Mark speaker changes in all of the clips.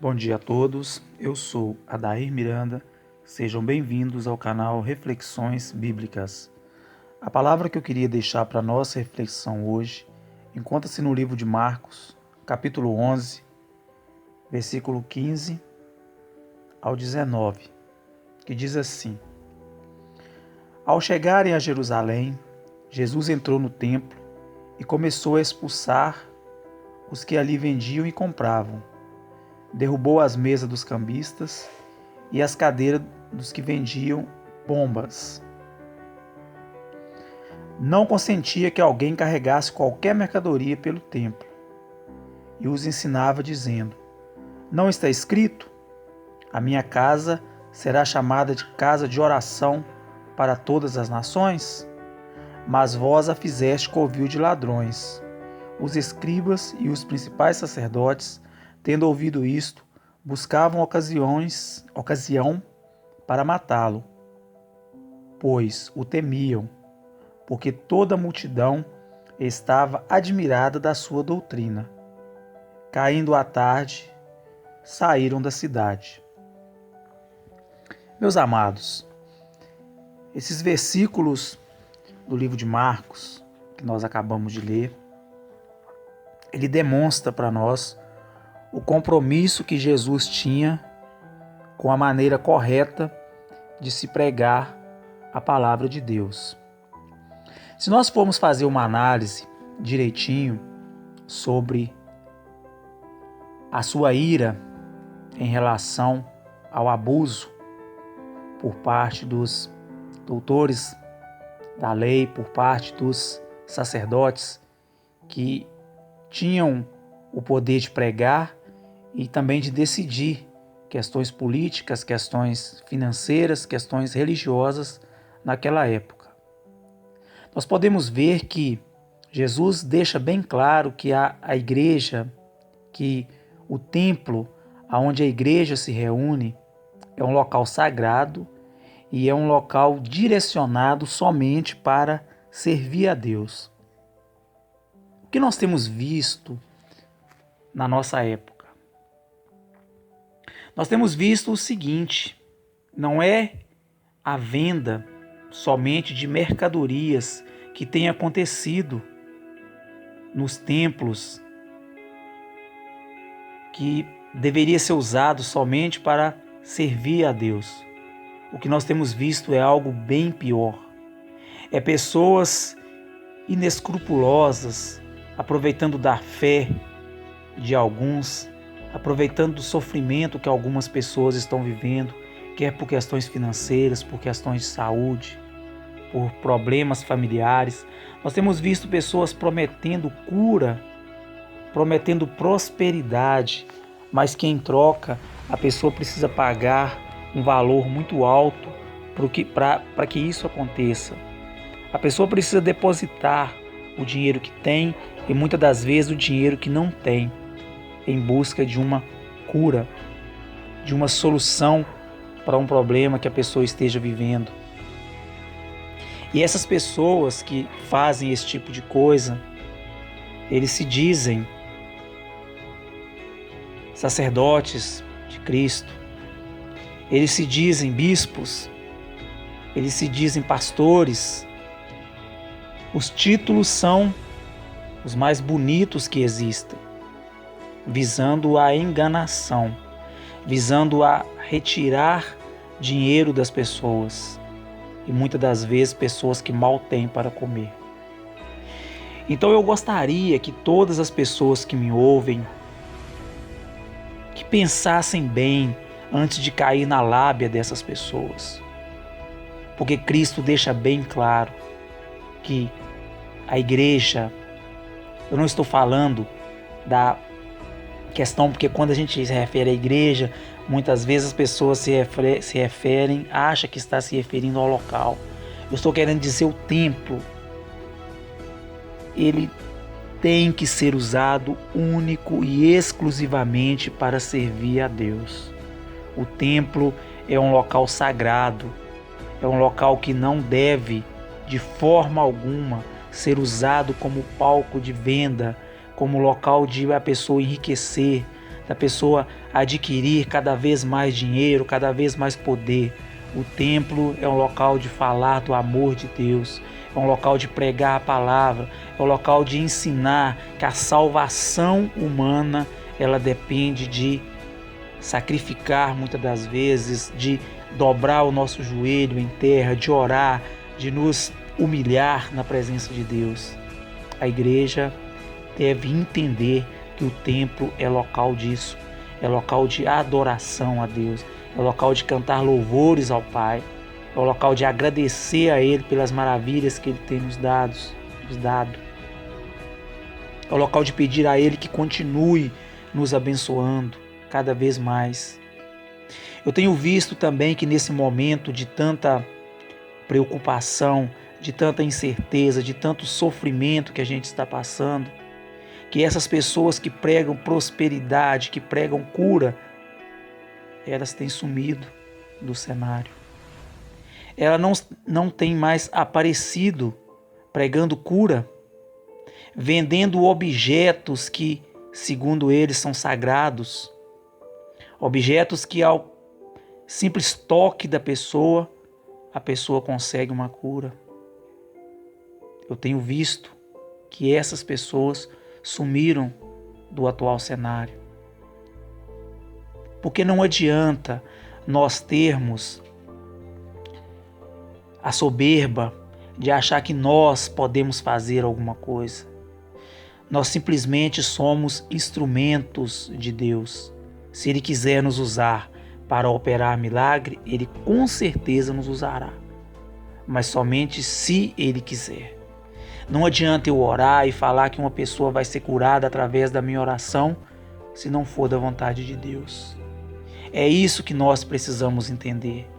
Speaker 1: Bom dia a todos, eu sou Adair Miranda, sejam bem-vindos ao canal Reflexões Bíblicas. A palavra que eu queria deixar para nossa reflexão hoje encontra-se no livro de Marcos, capítulo 11, versículo 15 ao 19, que diz assim: Ao chegarem a Jerusalém, Jesus entrou no templo e começou a expulsar os que ali vendiam e compravam. Derrubou as mesas dos cambistas e as cadeiras dos que vendiam pombas. Não consentia que alguém carregasse qualquer mercadoria pelo templo. E os ensinava dizendo: Não está escrito? A minha casa será chamada de casa de oração para todas as nações? Mas vós a fizeste covil de ladrões. Os escribas e os principais sacerdotes, tendo ouvido isto, buscavam ocasião para matá-lo, pois o temiam, porque toda a multidão estava admirada da sua doutrina. Caindo a tarde, saíram da cidade. Meus amados, esses versículos do livro de Marcos, que nós acabamos de ler, ele demonstra para nós o compromisso que Jesus tinha com a maneira correta de se pregar a palavra de Deus. Se nós formos fazer uma análise direitinho sobre a sua ira em relação ao abuso por parte dos doutores da lei, por parte dos sacerdotes que tinham o poder de pregar e também de decidir questões políticas, questões financeiras, questões religiosas naquela época. Nós podemos ver que Jesus deixa bem claro que a igreja, que o templo onde a igreja se reúne é um local sagrado e é um local direcionado somente para servir a Deus. O que nós temos visto na nossa época? Nós temos visto o seguinte: não é a venda somente de mercadorias que tem acontecido nos templos, que deveria ser usado somente para servir a Deus. O que nós temos visto é algo bem pior. É pessoas inescrupulosas aproveitando da fé de alguns, aproveitando do sofrimento que algumas pessoas estão vivendo, quer por questões financeiras, por questões de saúde, por problemas familiares. Nós temos visto pessoas prometendo cura, prometendo prosperidade, mas que em troca a pessoa precisa pagar um valor muito alto para que isso aconteça. A pessoa precisa depositar o dinheiro que tem e muitas das vezes o dinheiro que não tem, em busca de uma cura, de uma solução para um problema que a pessoa esteja vivendo. E essas pessoas que fazem esse tipo de coisa, eles se dizem sacerdotes de Cristo, eles se dizem bispos, eles se dizem pastores. Os títulos são os mais bonitos que existem, visando a enganação, visando a retirar dinheiro das pessoas e muitas das vezes pessoas que mal têm para comer. Então eu gostaria que todas as pessoas que me ouvem que pensassem bem antes de cair na lábia dessas pessoas, porque Cristo deixa bem claro que a igreja, eu não estou falando da questão, porque quando a gente se refere à igreja, muitas vezes as pessoas se referem, acham que está se referindo ao local. Eu estou querendo dizer o templo. Ele tem que ser usado único e exclusivamente para servir a Deus. O templo é um local sagrado, é um local que não deve, de forma alguma, ser usado como palco de venda, como local de a pessoa enriquecer. da pessoa adquirir cada vez mais dinheiro, cada vez mais poder. O templo é um local de falar do amor de Deus, é um local de pregar a palavra, é um local de ensinar que a salvação humana ela depende de sacrificar muitas das vezes, de dobrar o nosso joelho em terra, de orar, de nos humilhar na presença de Deus. A igreja deve entender que o templo é local disso, é local de adoração a Deus, é local de cantar louvores ao Pai, é o local de agradecer a Ele pelas maravilhas que Ele tem nos dado. É o local de pedir a Ele que continue nos abençoando cada vez mais. Eu tenho visto também que nesse momento de tanta preocupação, de tanta incerteza, de tanto sofrimento que a gente está passando, que essas pessoas que pregam prosperidade, que pregam cura, elas têm sumido do cenário. Elas não têm mais aparecido pregando cura, vendendo objetos que, segundo eles, são sagrados, objetos que ao simples toque da pessoa, a pessoa consegue uma cura. Eu tenho visto que essas pessoas sumiram do atual cenário. Porque não adianta nós termos a soberba de achar que nós podemos fazer alguma coisa. Nós simplesmente somos instrumentos de Deus. Se Ele quiser nos usar para operar milagre, Ele com certeza nos usará. Mas somente se Ele quiser. Não adianta eu orar e falar que uma pessoa vai ser curada através da minha oração, se não for da vontade de Deus. É isso que nós precisamos entender.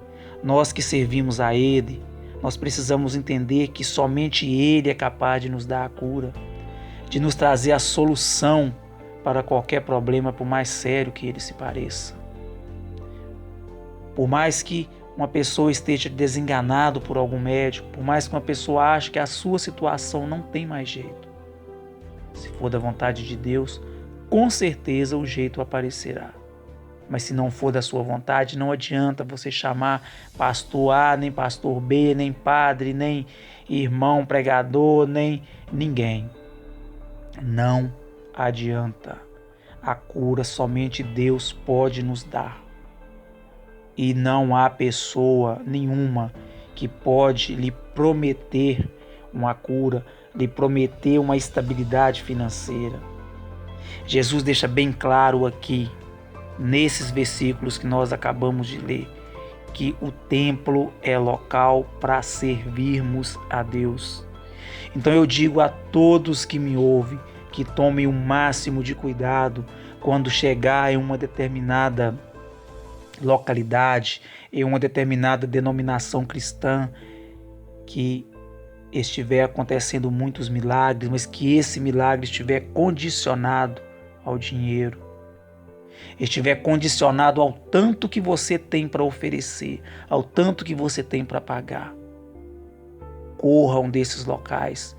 Speaker 1: Nós que servimos a Ele, nós precisamos entender que somente Ele é capaz de nos dar a cura, de nos trazer a solução para qualquer problema, por mais sério que ele se pareça. Por mais que uma pessoa esteja desenganado por algum médico, por mais que uma pessoa ache que a sua situação não tem mais jeito, se for da vontade de Deus, com certeza o jeito aparecerá. Mas se não for da sua vontade, não adianta você chamar pastor A, nem pastor B, nem padre, nem irmão pregador, nem ninguém. Não adianta. A cura somente Deus pode nos dar. E não há pessoa nenhuma que pode lhe prometer uma cura, lhe prometer uma estabilidade financeira. Jesus deixa bem claro aqui, nesses versículos que nós acabamos de ler, que o templo é local para servirmos a Deus. Então eu digo a todos que me ouvem, que tomem o máximo de cuidado quando chegar em uma determinada localidade, em uma determinada denominação cristã, que estiver acontecendo muitos milagres, mas que esse milagre estiver condicionado ao dinheiro, estiver condicionado ao tanto que você tem para oferecer, ao tanto que você tem para pagar. Corram desses locais,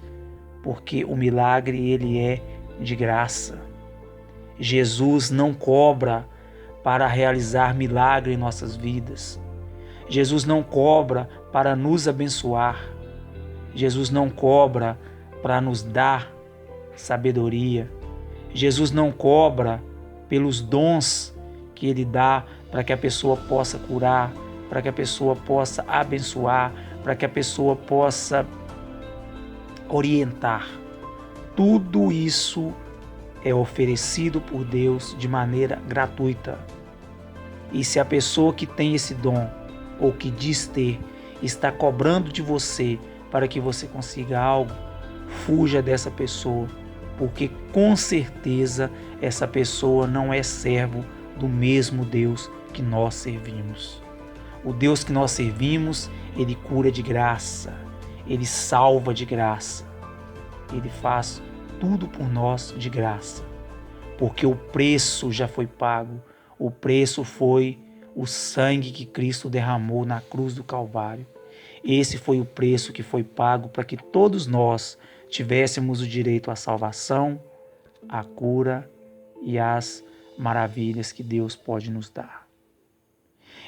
Speaker 1: porque o milagre ele é de graça. Jesus não cobra para realizar milagre em nossas vidas. Jesus não cobra para nos abençoar. Jesus não cobra para nos dar sabedoria. Jesus não cobra pelos dons que Ele dá para que a pessoa possa curar, para que a pessoa possa abençoar, para que a pessoa possa orientar. Tudo isso é oferecido por Deus de maneira gratuita. E se a pessoa que tem esse dom, ou que diz ter, está cobrando de você para que você consiga algo, fuja dessa pessoa, porque com certeza essa pessoa não é servo do mesmo Deus que nós servimos. O Deus que nós servimos, Ele cura de graça, Ele salva de graça, Ele faz tudo por nós de graça, porque o preço já foi pago, o preço foi o sangue que Cristo derramou na cruz do Calvário. Esse foi o preço que foi pago para que todos nós tivéssemos o direito à salvação, à cura e às maravilhas que Deus pode nos dar.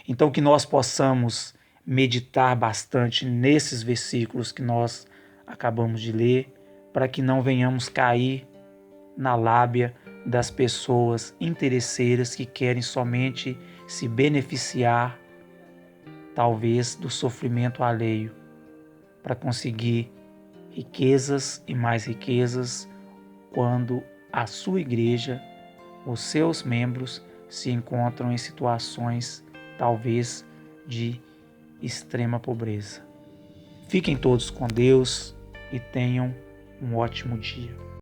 Speaker 1: Então, que nós possamos meditar bastante nesses versículos que nós acabamos de ler, para que não venhamos cair na lábia das pessoas interesseiras que querem somente se beneficiar, talvez, do sofrimento alheio, para conseguir riquezas e mais riquezas, quando a sua igreja, os seus membros, se encontram em situações, talvez, de extrema pobreza. Fiquem todos com Deus e tenham um ótimo dia.